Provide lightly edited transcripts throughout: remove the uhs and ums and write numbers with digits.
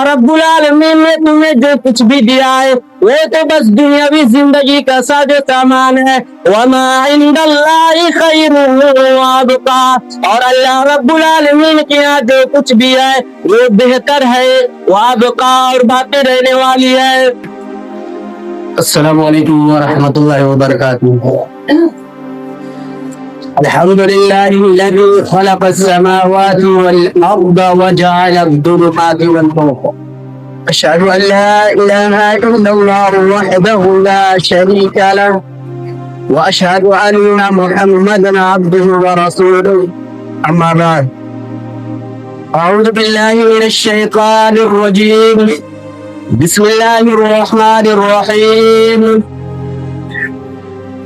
रब्बुल आलमीन ने तुम्हें जो कुछ भी दिया है वो तो बस दुनियावी जिंदगी का साजो सामान है। वमा इंदल्लाहि खैरुन व अबका, और अल्लाह रब्बुल आलमीन के यहाँ जो कुछ भी है वो बेहतर है, व अबका, और बातें रहने वाली है। अस्सलामु अलैकुम व रहमतुल्लाहि व बरकातुहू। अल्हम्दुलिल्लाहिल्लज़ी खलक़स-समावाति वल-अर्द व जअल-अज़-ज़ुलुमाति वल-नूर। अशहदु अन ला इलाहा इल्लल्लाह वहदहु ला शरीका लहु व अशहदु अन्ना मुहम्मदन अब्दुहु व रसूलुहु। अम्मा बाद, अऊज़ु बिल्लाहि मिनश शैतानिर रजीम। बिस्मिल्लाहिर रहमानिर रहीम।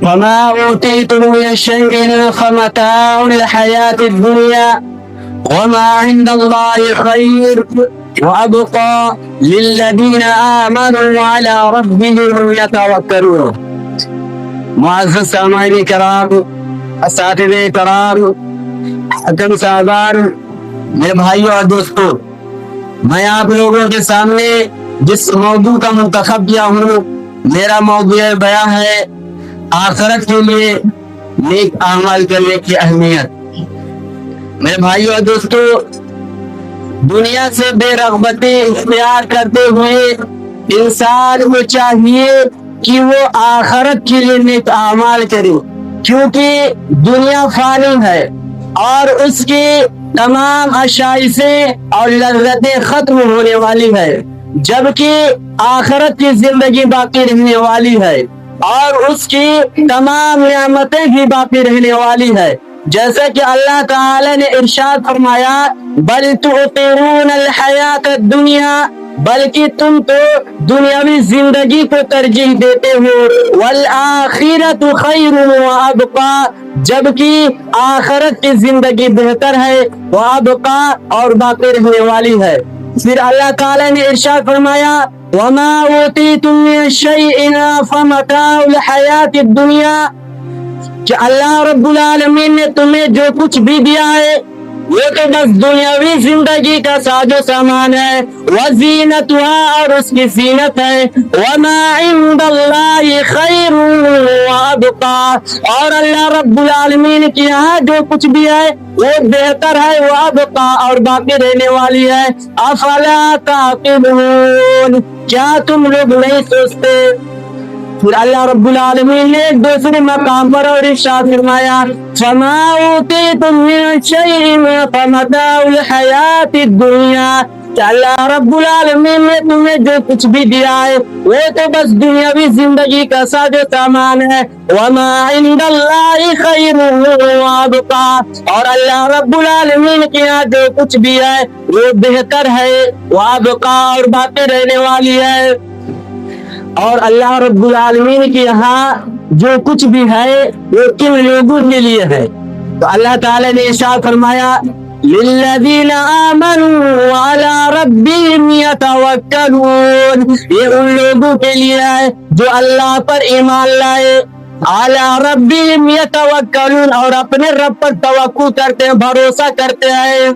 वमा ऊतीतुम मिन शैइन फमताउल हयातिद दुनिया वमा इंदल्लाहि खैर व अबका लिल्लज़ीना आमनू व अला रब्बिहिम यतवक्कलून। मुअज़्ज़ज़ सामईन किराम, असातिज़े किराम, हकम साहबान, मेरे भाइयों और दोस्तों, मैं आप लोगों के सामने जिस मौजू का मुंतखब किया हूँ, मेरा मौजू बयां है आखिरत के लिए नेक अमाल करने की अहमियत। मेरे भाइयों और दोस्तों, दुनिया से बेरग़बती इख्तियार करते हुए इंसान को चाहिए कि वो आखिरत के लिए नेक अमाल करे, क्योंकि दुनिया फानी है और उसकी तमाम आशाइशें और लज़्ज़तें खत्म होने वाली है, जबकि आखिरत की जिंदगी बाकी रहने वाली है और उसकी तमाम नियामतें भी बाकी रहने वाली है। जैसे कि अल्लाह ताला ने इरशाद फरमाया, बल तु'तिरून हयात दुनिया, बल्कि तुम तो दुनियावी जिंदगी को तरजीह देते हो, वल आखिरतु खैरुन व अबका, जबकि आखिरत की जिंदगी बेहतर है, व अबका, और बाकी रहने वाली है। फिर अल्लाह ताला ने इरशाद फरमाया, वमा ऊतीतुम मिन शैइन फमताउल हयातिद दुनिया, कि अल्लाह रब्बुल आलमीन ने तुम्हें जो कुछ भी दिया है वो तो बस दुनियावी जिंदगी का साजो सामान है, वज़ीनतुहा, और उसकी जीनत है, वमा इंदल्लाहि खैरुन व अबका, और अल्लाह रब्बुल आलमीन के यहाँ जो कुछ भी है वो बेहतर है, व अबका, और बाकी रहने वाली है। अफला ताक़िलून, क्या तुम लोग नहीं सोचते? फिर अल्लाह रब्बुल आलमीन ने एक दूसरे मकाम पर और इरशाद फरमाया, फमा ऊतीतुम मिन शैइन फमताउल हयातिद दुनिया, अल्लाह रब्बुल आलमीन ने तुम्हें जो कुछ भी दिया है वो तो बस दुनियावी जिंदगी का साजो सामान है, वमा इंदल्लाहि खैरुन व अबका, और अल्लाह रब्बुल आलमीन के यहाँ जो कुछ भी है वो बेहतर है, व अबका, और बाकी रहने वाली है। और अल्लाह रब्बुल आलमीन के यहाँ जो कुछ भी है वो किन लोगों के लिए है? तो अल्लाह ताला ने इरशाद फरमाया, लिल्लज़ीना आमनू व अला रब्बिहिम यतवक्कलून, ये उन लोगों के लिए है जो अल्लाह पर ईमान लाए, अला रब्बिहिम यतवक्कलून, और अपने रब पर तवक्कुल करते हैं, भरोसा करते हैं।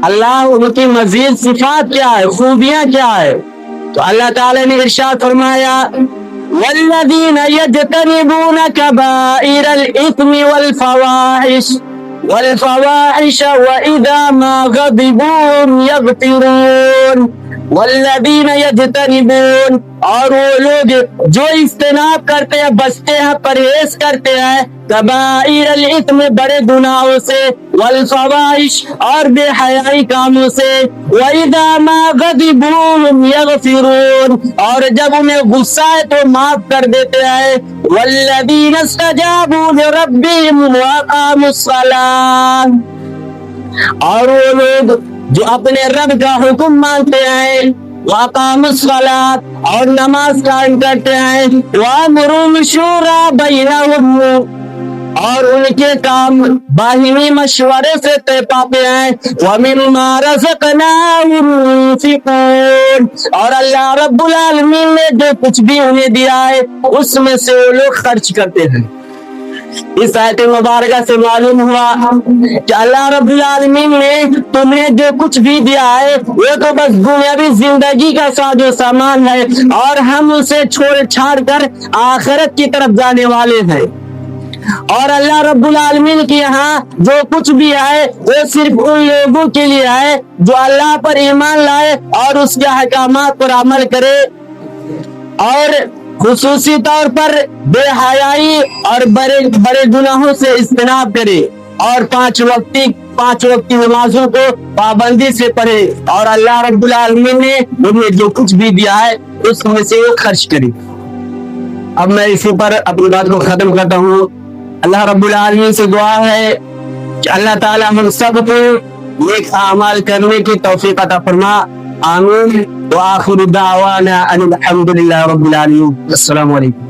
अल्लाह, उनकी मजीद सिफात क्या है, खूबियां क्या है? तो अल्लाह ताला ने इरशाद फरमाया, वल्लज़ीना यज्तनिबूना कबाइरल इस्मि वल फवाहिश व इज़ा मा ग़ज़िबू हुम यग़फ़िरून। वल्लज़ीना यज्तनिबून, और वो लोग जो इज्तनाब करते हैं, बचते हैं, परहेज करते हैं, कबाइरल इस्म, बड़े गुनाहों से, वल फवाहिश, और बेहयाई कामों से, व इज़ा मा ग़ज़िबू हुम यग़फ़िरून, और जब उन्हें गुस्सा है तो माफ कर देते हैं। वल्लज़ीना इस्तजाबू लिरब्बिहिम व अक़ामुस्सलाह, और वो लोग जो अपने रब का हुक्म मानते हैं, वक़ामुस्सलात, और नमाज कायम करते हैं, वअमरुहुम शूरा बैनहुम, और उनके काम बाहिमी मशवरे से तय पाते हैं, वमिम्मा रज़क़नाहुम युनफ़िक़ून, और अल्लाह रब्बुल आलमीन ने जो कुछ भी उन्हें दिया है उसमें से वो लोग खर्च करते हैं। اس آیت مبارکہ سے معلوم ہوا کہ اللہ رب العالمین نے تمہیں جو کچھ بھی دیا ہے وہ تو بس دنیاوی زندگی کا ساز و سامان ہے، اور ہم اسے چھوڑ چھاڑ کر آخرت کی طرف جانے والے ہیں۔ اور اللہ رب العالمین کے یہاں جو کچھ بھی ہے وہ صرف ان لوگوں کے لیے ہے جو اللہ پر ایمان لائے اور اس کے احکامات پر عمل کرے، اور خصوصی طور پر بے حیائی اور بڑے گناہوں سے اجتناب کرے، اور پانچ وقتی نمازوں کو پابندی سے پڑھے، اور اللہ رب العالمین نے انہیں جو کچھ بھی دیا ہے اس میں سے وہ خرچ کرے۔ اب میں اسی پر اپنی بات کو ختم کرتا ہوں۔ اللہ رب العالمین سے دعا ہے کہ اللہ تعالی ہم سب کو نیک اعمال کرنے کی توفیق عطا فرما، آمین۔ وآخر دعوانا ان الحمد للہ رب العالمین۔ السلام علیکم۔